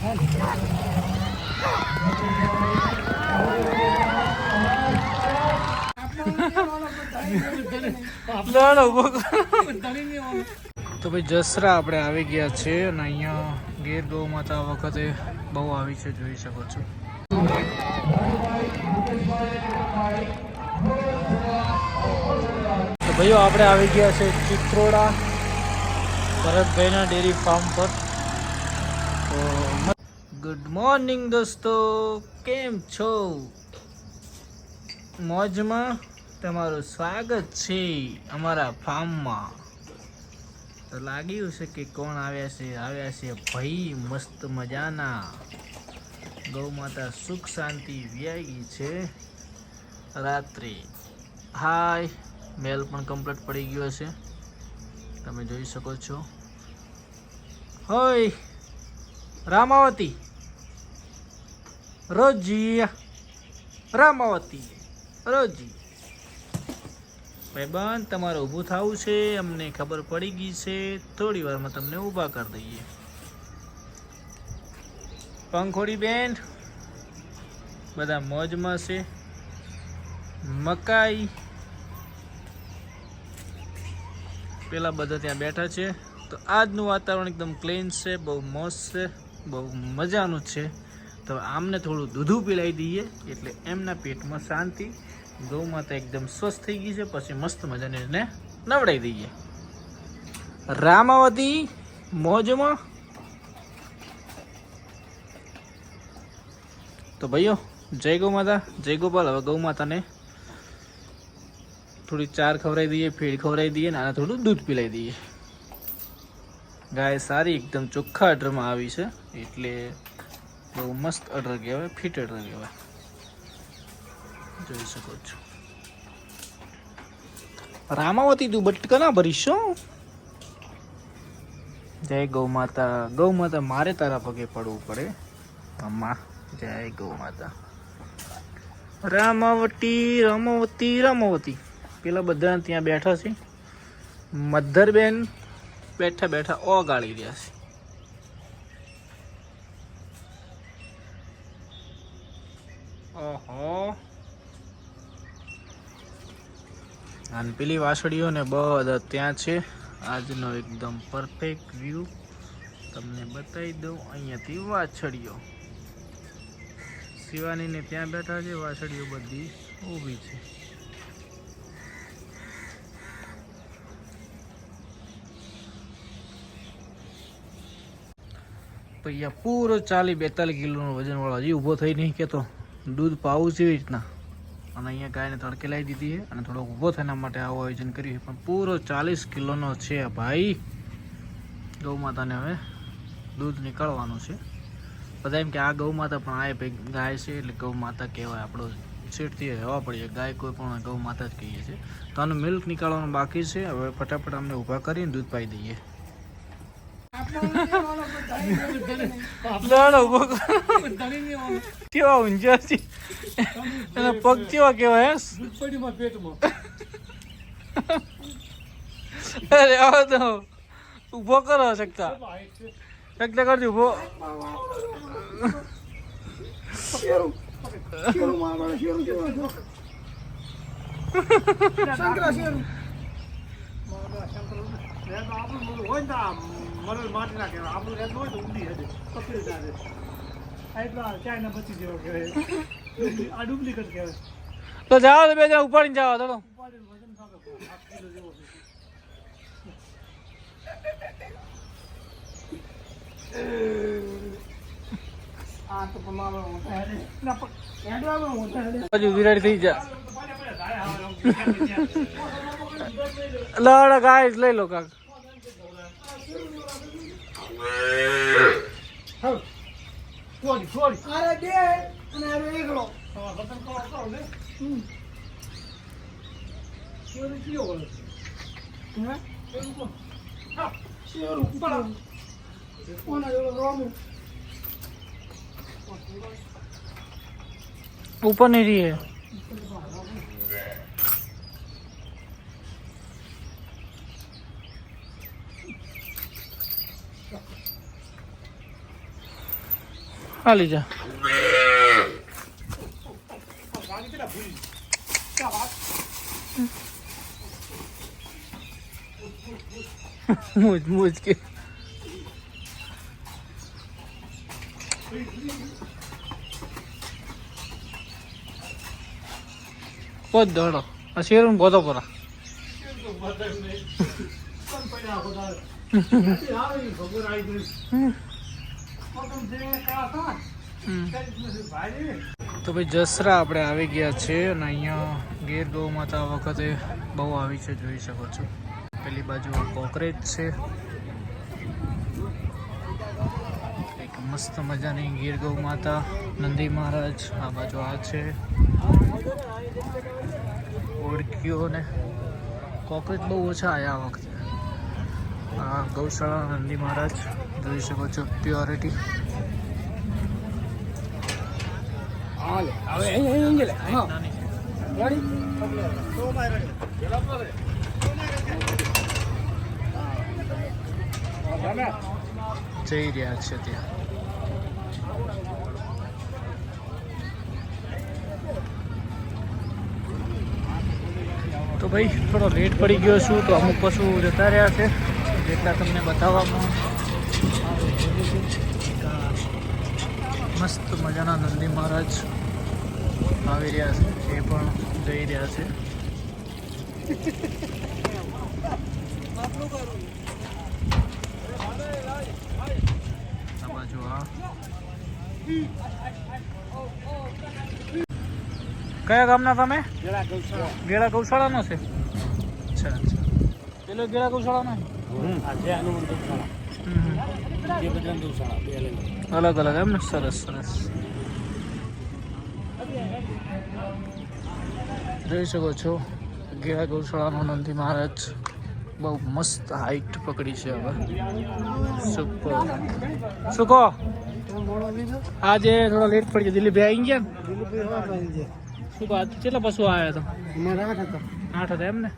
તો ભાઈ જસરા આપણે આવી ગયા છે અને અહીંયા ગીર ગૌ માતા આ વખતે બહુ આવી છે, જોઈ શકો છો. તો ભાઈઓ આપણે આવી ગયા છે ચિત્રોડા ભરતભાઈના ડેરી ફાર્મ પર. તો ગુડ મોર્નિંગ દોસ્તો, કેમ છો? મોજમાં? તમારું સ્વાગત છે અમારા ફાર્મમાં. તો લાગ્યું છે કે કોણ આવ્યા છે ભાઈ મસ્ત મજાના. ગૌ માતા સુખ શાંતિ વ્યાગી છે રાત્રે. હાય, મેલ પણ કમ્પ્લીટ પડી ગયો છે, તમે જોઈ શકો છો. હોય રામાવતી, રોજી રામાવતી, રોજી ભાઈબંધ તમારે ઊભું થવું છે, અમને ખબર પડી ગઈ છે. થોડી વારમાં તમને ઊભા કરી દઈએ. પંખોડી બેન બધા મોજમાં છે. મકાઈ પેલા બધા ત્યાં બેઠા છે. તો આજનું વાતાવરણ એકદમ ક્લીન છે, બહુ મસ્ત છે, બહુ મજાનું છે. તો આમને થોડું દૂધું પીલાવી દઈએ એટલે એમના પેટમાં શાંતિ. ગૌ માતા એકદમ સ્વસ્થ થઈ ગઈ છે, પછી મસ્ત મજાને એને નવડાવી દઈએ. રામાવતી મોજમાં. તો ભાઈઓ જય ગૌ માતા, જય ગોપાલ. હવે ગૌ માતાને થોડી ચાર ખવડાવી દઈએ, ફીડ ખવડાવી દઈએ ને આને થોડું દૂધ પીલાવી દઈએ. ગાય સારી એકદમ ચોખ્ખા અડરમાં આવી છે એટલે બહુ મસ્ત અડર કહેવાય, ફિટ અડર કહેવાય, જોઈ શકો છો. રામાવતી તું બટકા ના ભરીશ. જય ગૌ માતા. ગૌ માતા મારે તારા પગે પડવું પડે અમ્મા. જય ગૌ માતા. રામાવતી રામાવતી રામાવતી. પેલા બધા ત્યાં બેઠા છે. મધરબેન બેઠા બેઠા ઓગાળી રહ્યા છે. ઓહો, અને પેલી વાસળીઓ ને બધા ત્યાં છે. આજનો એકદમ પરફેક્ટ વ્યૂ તમને બતાવી દઉં. અહીંયાથી વાછળીઓ શિવાનીને ત્યાં બેઠા છે, વાછળીઓ બધી ઊભી છે. તો અહીંયા પૂરો 40-42 કિલોનો વજન વાળો હજી ઊભો થઈ નહીં કેતો દૂધ પાવું છે એવી રીતના. અને અહીંયા ગાયને તડકે લાવી દીધી છે અને થોડોક ઊભો થવાના માટે આવું આયોજન કર્યું છે. પણ પૂરો 40 કિલોનો છે ભાઈ. ગૌ માતાને હવે દૂધ નીકળવાનું છે. બધા એમ કે આ ગૌ માતા, પણ આ ભાઈ ગાય છે એટલે ગૌ માતા કહેવાય. આપણો છેડથી રહેવા પડીએ, ગાય કોઈ પણ ગૌ માતા જ કહીએ છીએ. તો આનું મિલ્ક નીકાળવાનું બાકી છે. હવે ફટાફટ અમને ઊભા કરીને દૂધ પાઈ દઈએ. કેવા ઊંઝા છે એના પગ કેવા કેવાય. અરે આવો તો ઉભો કરો શકતા શકતા કરજો ઉભો. તો જાઓ તો બે જણા ઉપાડીને જાઓ. ચલો હજુ વિરાડી થઈ જા. લડ ગાય લઈ લો કાક. ऊपर नहीं रही है. હાલી જા મુજ કે પોત દોડો આ શેરું ગોતો પરા તો ભાઈ જસરા આપણે આવી ગયા છે અને અહીંયા ગીર ગૌ માતા આ વખતે બહુ આવી છે, જોઈ શકો છો. પેલી બાજુ કોકરેજ છે, એક મસ્ત મજાની ગીર ગૌ માતા, નંદી મહારાજ આ બાજુ આ છે, ઓળખીઓ ને કોકરેજ બહુ ઓછા આવ્યા આ વખતે. આ ગૌશાળા નંદી મહારાજ જોઈ શકો છો, પ્યોરિટી. જઈ રહ્યા છે ત્યાં. તો ભાઈ થોડો લેટ પડી ગયો છું, તો અમુક પશુ જતા રહ્યા છે, જેટલા તમને બતાવવામાં મસ્ત મજાના નંદી મહારાજ આવી રહ્યા છે, એ પણ જઈ રહ્યા છે. આ બાજુ આ કયા ગામના તમે? ગેળા ગૌશાળાનો છે. અચ્છા અચ્છા, પેલો ગેળા ગૌશાળાનો અલગ અલગ એમ ને? સરસ સરસ. જોઈ શકો છો ગેળા ગૌશાળાનો નંદી મહારાજ બહુ મસ્ત હાઈટ પકડી છે હવે. સુપર. શું કહો? આજે થોડો લેટ પડી ગયો. દિલીપભાઈ આવી ગયા ને? શું કહો કેટલા પશુ આવ્યા હતા? 8 હતા એમ ને?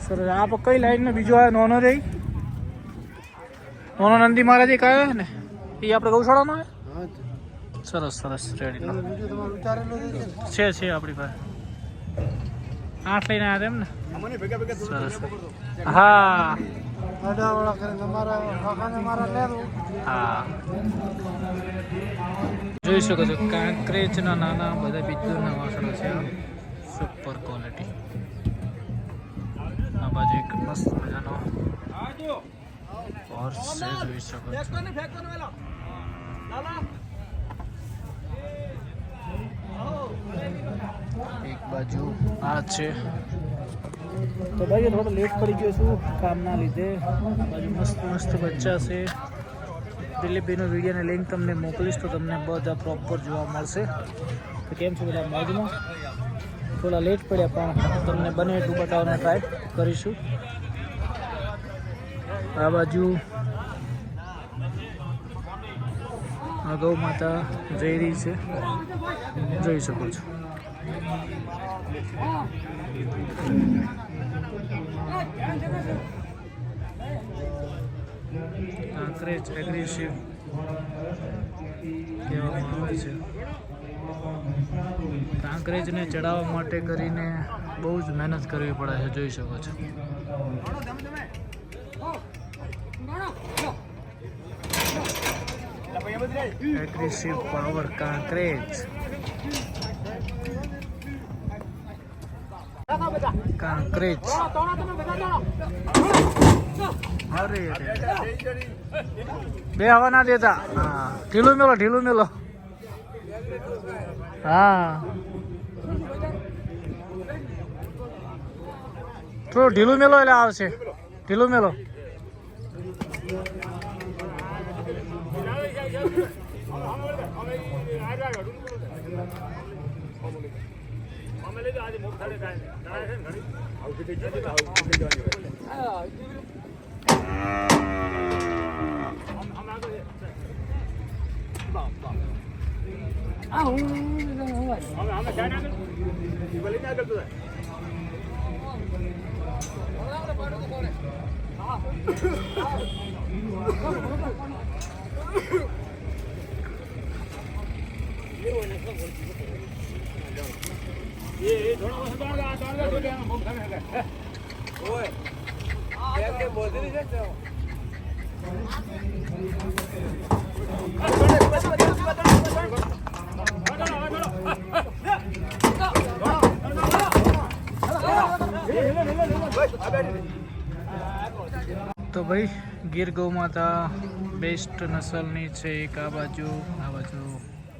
સરસ. આ કઈ લાઈન ને બીજો આવ્યો નોનો રહી? નોનો નંદી મહારાજ એક આવ્યો ને, એ આપણે ગૌશાળાનો આવે? સરસ સરસ. રેડી છે આપણી પાસે. 8 લઈને આવ્યા એમ ને? સરસ. હા હા, જોઈ શકો છો કાંકરેજના નાના બધા બિદ્દુરના વાસણો છે. Super quality. આ બાજુ એક મસ્ત મજાનો હોર્સ છે, જોઈ શકો છો. એક બાજુ આ છે. તો ભાઈ થોડો લેટ પડી ગયો છું કામના લીધે. બાજુ મસ્ત મસ્ત બચ્ચા છે. દિલીપભાઈનો વિડીયોની લિંક તમને મોકલીશ તો તમને બધા પ્રોપર જોવા મળશે. તો કેમ છો બધા? મોજમાં. થોડા લેટ પડ્યા પણ તમને બને એટલું બતાવવાનો ટ્રાય કરીશું. આ બાજુ આ ગૌ માતા જઈ રહી છે, જોઈ શકો છો. કાંકરેજ એગ્રેસિવ કહેવામાં આવે છે. કાંકરેજને ચડાવવા માટે કરીને બહુ જ મહેનત કરવી પડે છે, જોઈ શકો છો. Aggressive power Kankrej. કાંકરેજ. અરે બે હવા ના દેતા. હા, ઢીલું મેલો, ઢીલું મેલો. હા, થોડું ઢીલું મેલો એટલે આવશે. ઢીલું મેલો. તો ભાઈ ગીર ગૌ માતા બેસ્ટ નસલની છે. એક આ બાજુ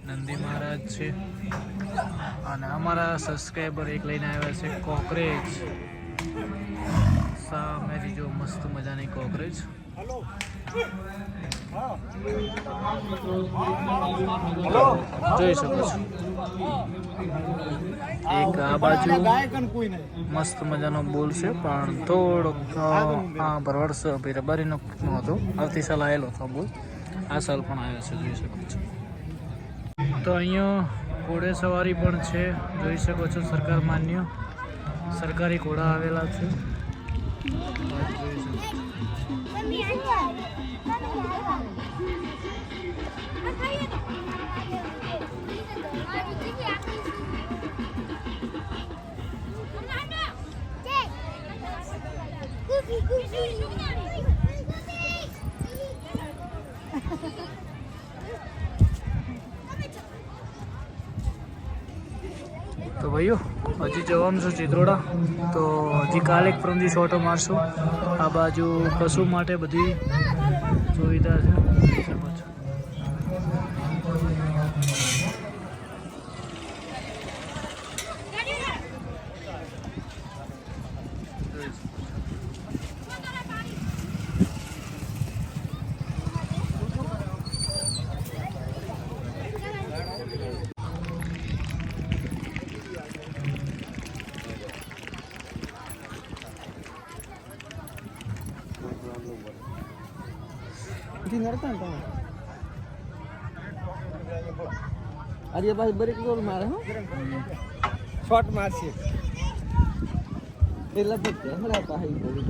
નંદી મહારાજ છે અને અમારા સબસ્ક્રાઈબર એક લઈને આવ્યા છે કોકરેજ. સામેથી જો મસ્ત મજાની કોકરેજ. જોઈ શકો છો. એક આ બાજુ મસ્ત મજાનો બોલ છે પણ થોડોક વર્ષ રબારીનો હતો. આવતી સાલ આવેલો હતો બોલ, આ સાલ પણ આવ્યો છે. જોઈ શકો છો. તો અહીંયા ઘોડે સવારી પણ છે. જોઈ શકો છો. સરકાર માન્ય સરકારી ઘોડા આવેલા છે. જોઈ શકો છો. તો ભાઈઓ હજી જવાનું છે ચિત્રોડા. તો હજી કાલે એક પરમ દિવસ ઓટો મારશું. આ બાજુ પશુ માટે બધી સુવિધા છે. જોઈ શકો છો. અરે ભાઈ બ્રેક ગોલ મારે હો શોટ મારશે એટલે ફક્ત હમણાં પાહી બોલી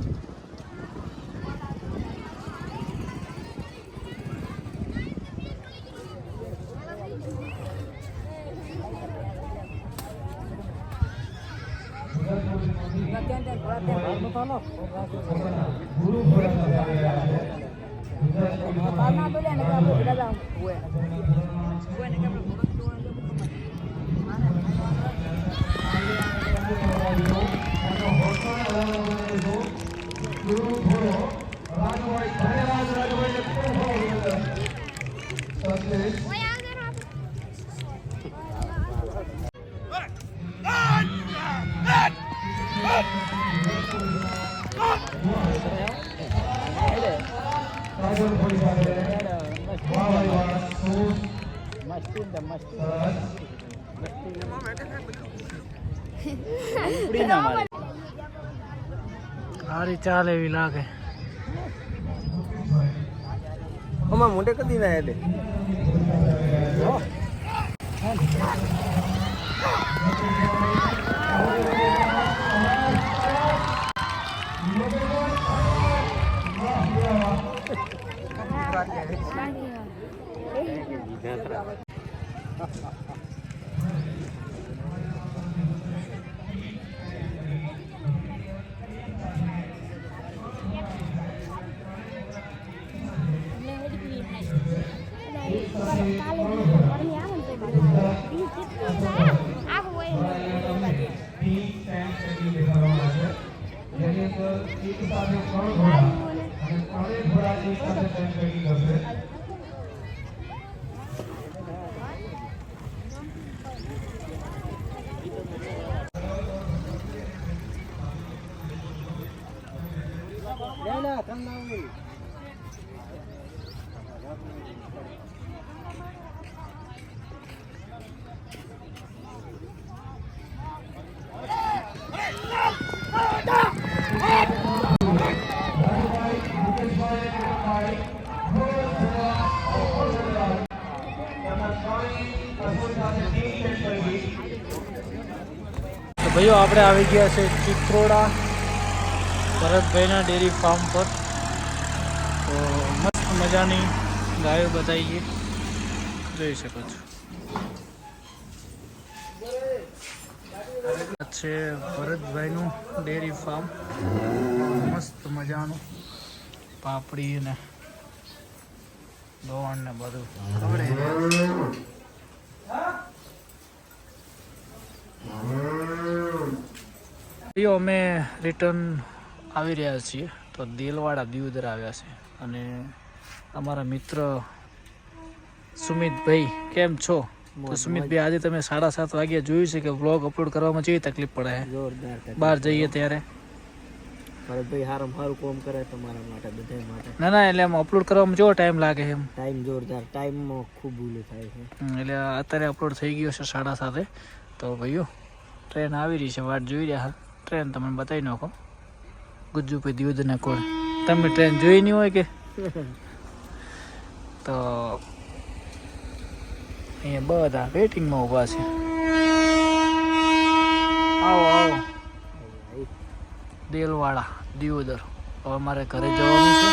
સારી ચાલ એવી લાગે. અમાર મોઢે કદી ના હેડે ભાઈઓ આપણે આવી ગયા છે ચિત્રોડા ભરતભાઈના ડેરી ફાર્મ પર. તો મસ્ત મજાની ગાયો બતાવીએ. જોઈ શકો છો. આ છે ભરતભાઈનું ડેરી ફાર્મ, મસ્ત મજાનું પાપડી ને દોણ ને બધું ખવડે. અમે રિટર્ન આવી રહ્યા છીએ તો દેલવાડા દીવદર આવ્યા છે અને અમારા મિત્ર સુમિતભાઈ કેમ છો? તો સુમિતભાઈ આજે તમે 7:30 વાગ્યા જોયું છે કે વ્લોગ અપલોડ કરવામાં કેવી તકલીફ પડે છે જોરદાર બહાર જઈએ ત્યારે. ભરતભાઈ હારામાં સારું કામ કરે તમારા માટે બધા માટે. ના ના એટલે આમ અપલોડ કરવામાં કેવો ટાઈમ લાગે એમ? ટાઈમ જોરદાર, ટાઈમમાં ખૂબ ભૂલો થાય છે. એટલે અત્યારે અપલોડ થઈ ગયો છે 7:30. તો ભાઈઓ ટ્રેન આવી રહી છે, વાટ જોઈ રહ્યા. ટ્રેન તમને બતાવી નાખો. ગુજ્જુભાઈ દિવદના કોણ તમે ટ્રેન જોઈ નહીં હોય કે? તો અહીંયા બધા વેટિંગમાં ઊભા છે. આવો આવો દેલવાડા દીવદર. હવે મારે ઘરે જવાનું છે.